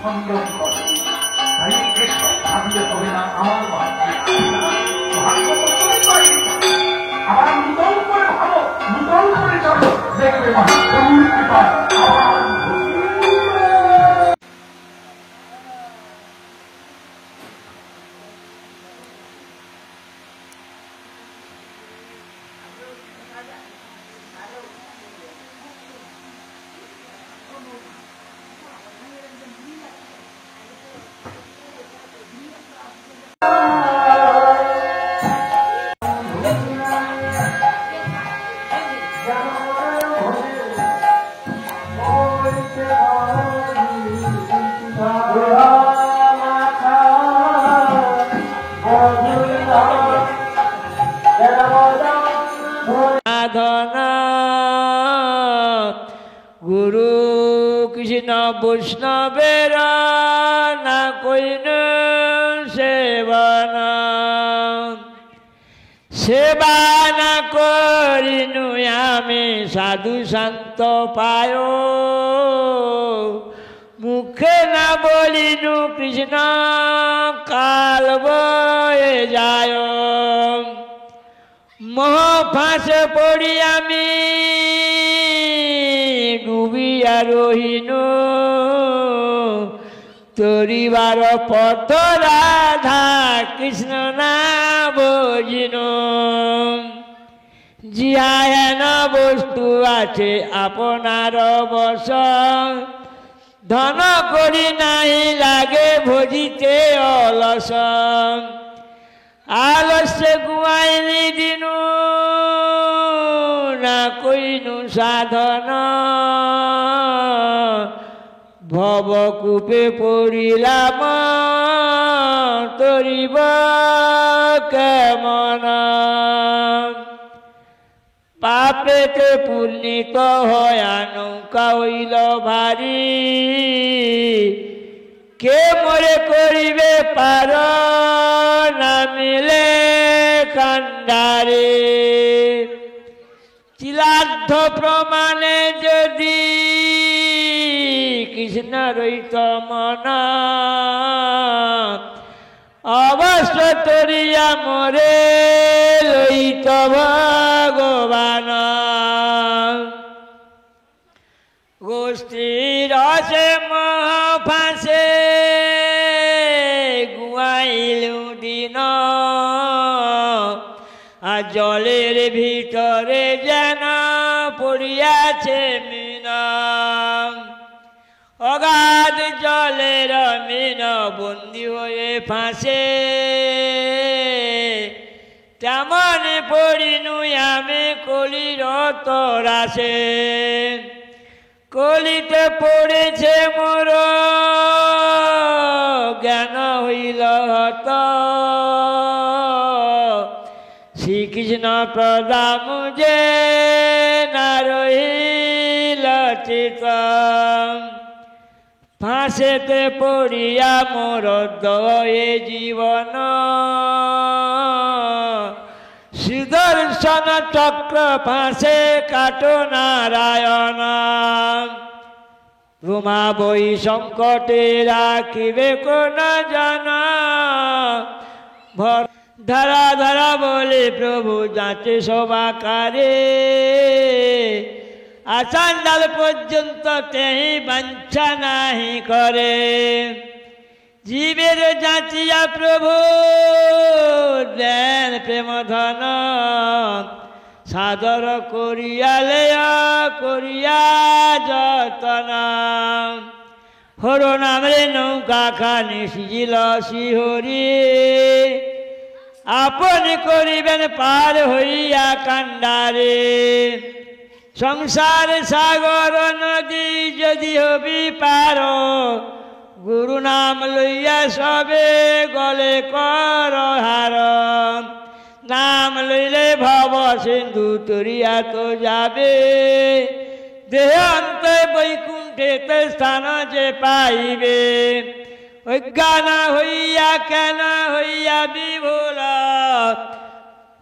সংযম করে। তাই এসব ভাবলে হবে না আমার ভাগ্য আবার নূতন করে ভাবো, নূতন করে চলো, দেখবে মহাপ্রভুর কৃপা আবার গুরু কৃষ্ণ বৈষ্ণবের না কইন সেবনা, সেবা না করিনু আমি সাধু শান্ত পায়, মুখে না বলিনু কৃষ্ণ কাল বয়ে যায়, মোহ ফাঁসে পড়ি আমি ডুবিয়া রহিনু, তরিবার পথ রাধা কৃষ্ণ না বুঝিনু, জিহায়ন বস্তু আছে আপনার বশ, ধন করি নাহি লাগে ভজিতে অলস, আলস্য গুয়াইনি দিনু না কইনু সাধন, ভবকূপে পড়িলাম তরিব কেমন, পাপেতে পুণ্যিত হয়া নৌকা হইল ভারী, কে মরে করিবে পার নামিলে কান্ডারে, চিলার্ধ প্রমাণে যদি কৃষ্ণ রহিত মন, অবশ্য তরিয়া মরে লইত ভগবান, গোষ্ঠীর রসে মহ ফাঁসে গুয়াইলু দিন, আর জলের ভিতরে যেন পড়িয়াছে মিন, অগাধ জলের মিন বন্দি হয়ে ফাঁসে, তেমন পড়িনু আমি কলির তরাসে, কলিতে পড়েছে মোর জ্ঞান হইল হত, শ্রীকৃষ্ণ প্রদাম যে না রহিল চিত, ফাঁসেতে পড়িয়া মোর দয়ে জীবন, সুদর্শন চক্র ফাঁসে কাটো নারায়ণ, রুমা বই সংকটে রাখিবে কোন জানা, ধারা ধারা বলে প্রভু যাচে সবাকারে, আচান্ডাল পর্যন্ত তেহি বাঞ্ছা নাহি করে, জীবের যাচিয়া প্রভু দেন প্রেম ধন, সাদর করিয়ালে করিয়া যতন, হর নামে নৌকা খানি সিজিল শিহরি, আপনি করিবেন পার হইয়া কান্ডারে, সংসার সাগর নদী যদি হবি পার, গুরু নাম লইয়া সবে গলে কর হার, নাম লইলে ভব সিন্ধু তরিয়া তো যাবে, দেহ অন্ত বৈকুণ্ঠেতে স্থান যে পাইবে, অজ্ঞান হইয়া কেন হইয়া বিভোল,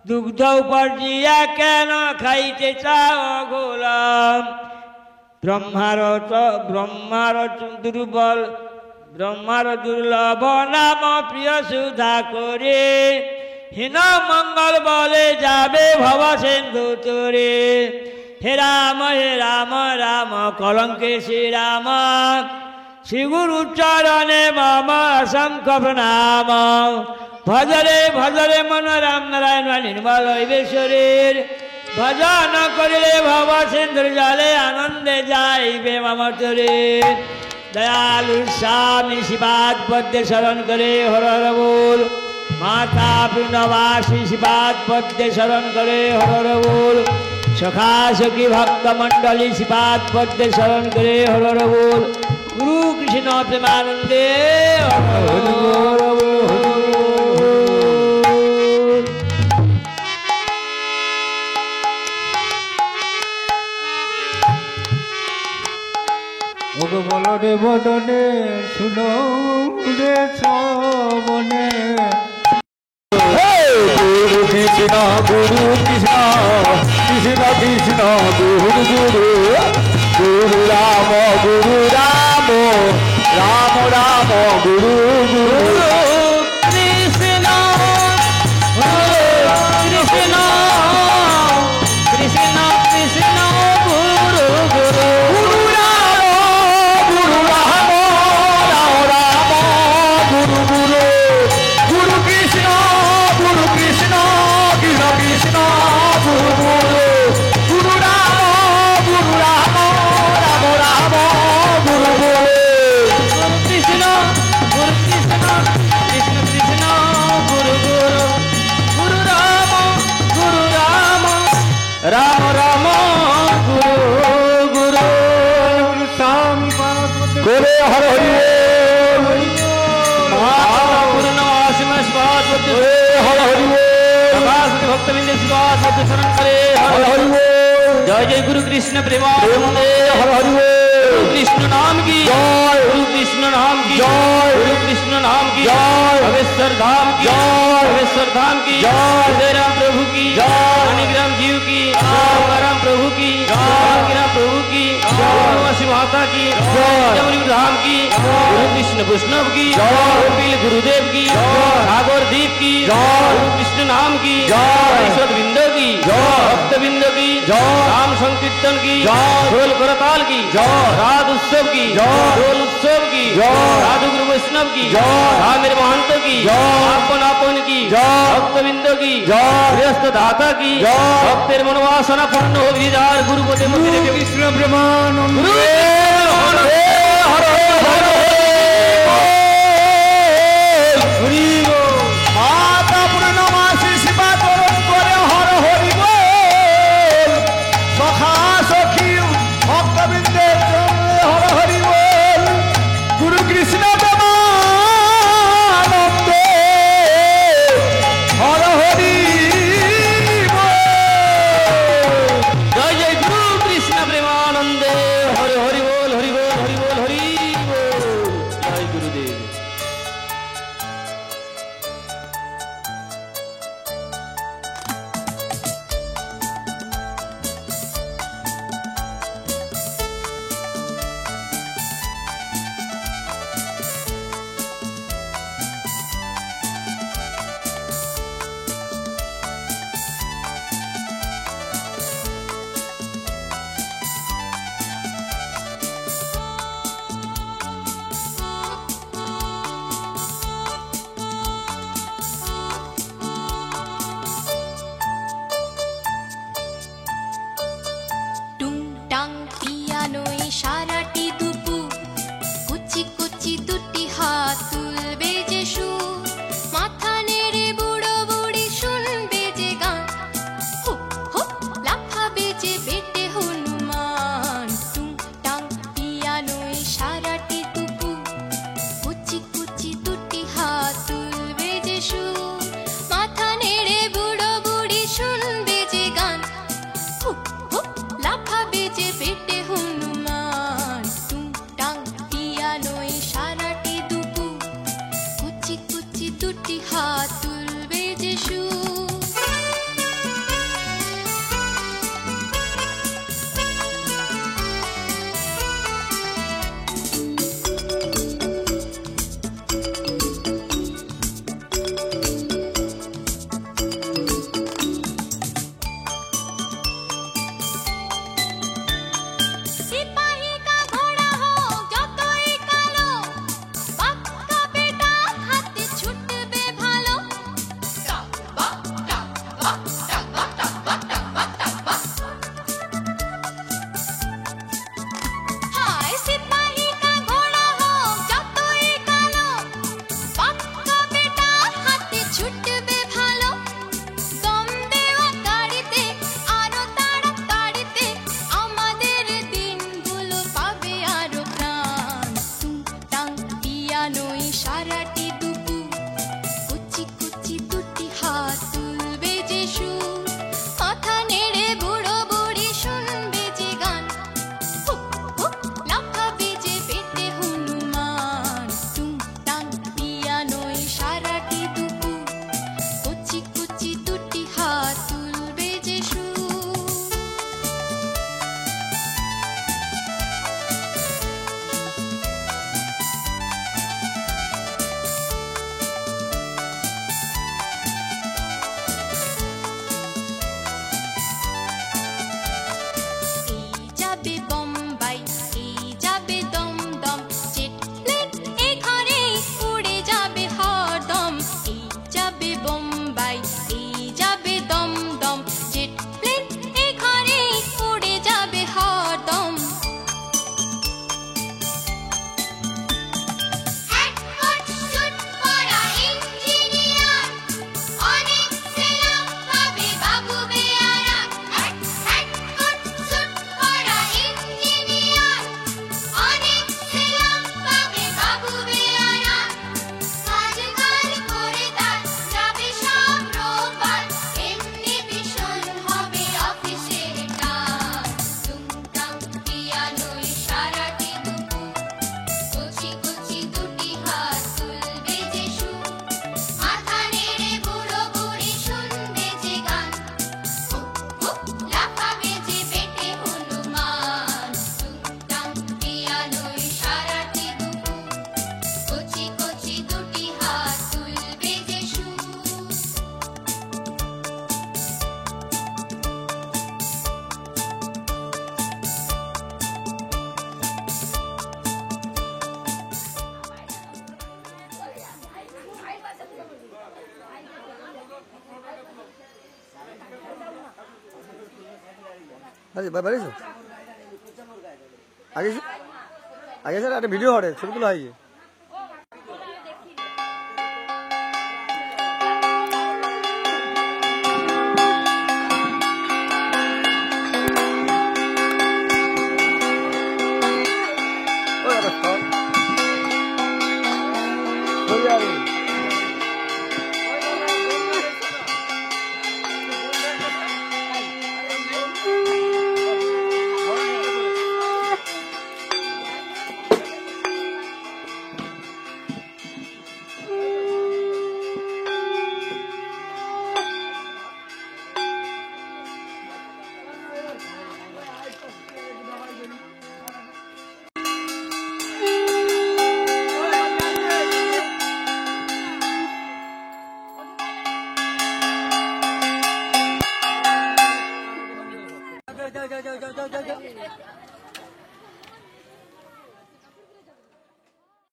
দুগ্ধ উপার্জিয়া কেন খাইতে চাও গোলাম, ব্রহ্মার দুর্বল ব্রহ্মার দুর্লভ নাম প্রিয় সুধা করে হীন মঙ্গল বলে যাবে ভব সিন্ধু তরে। হে রাম রাম কলঙ্কে শ্রীরাম শ্রীগুরু চরণে মম অসংখ্য প্রণাম। ভজরে ভজরে মন রাম নারায়ণ নির্মল হইবে শরীর ভজন করিলে ভব সিন্ধুর জলে আনন্দে যাইবে মম তরে। দয়ালু স্বামী শিবাদ পদ্মে শরণ করে হর হর বল মাতা পূর্ণবাসী শিবাদ পদ্মে শরণ করে হর হর বল সখা সখী ভক্ত মণ্ডলী শিবাদ পদ্মে শরণ করে হর হর বল গুরু কৃষ্ণ প্রেমানন্দে হর হর বল। বল রে বদনে শুনো রে শ্রবণে গুরু কৃষ্ণ কৃষ্ণ কৃষ্ণ কৃষ্ণ গুরু গুরু গুরু রাম রাম রাম গুরু গুরু কৃষ্ণ কৃষ্ণ কৃষ্ণ কৃষ্ণ গুরু গুরু राम राम गुरु गुरु गोरे हर हरि हर हरि भक्तबिंद शरण करे हर हरि जय जय गुरु कृष्ण प्रेमानंदे हर हरि कृष्ण नाम की जय गुरु कृष्ण नाम की जय गुरु कृष्ण नाम की जय भवेश्वर धाम की जय भवेश्वर धाम की जय राम प्रभु की जय राम जीव की राम प्रभु की राम प्रभु की जय माता की जय धाम की गुरु कृष्ण वैष्णव की जय गुरुदेव की सागर दीप की गुरु कृष्ण नाम की जय बिंद की भक्त बिंद की राम संकीर्तन की ढोल करताल की राध उत्सव की ढोल उत्सव की साधु गुरु वैष्णव की रामेर महंत की आपन आपन की भक्त बिंद की गृहस्थ दाता की भक्तेर मनोवासना पूर्ण हो गिरिधार गुरुपति कृष्ण ब्रह्मानंद माता पूर्णमासी शिवा तोरण करे हर हरि बोल सखा सखी भक्तबिंदे हर हरि बोल गुरु कृष्ण ब्रह्मानंद हर हरि जय जय गुरु कृष्ण प्रेमानंदे हर हरि बोल हरि बोल हरि बोल हरि बोल जय गुरुदेव। আরে বাড়িছো আগে আগে স্যার একটা ভিডিও হরে ছবি তোলা হয়েছে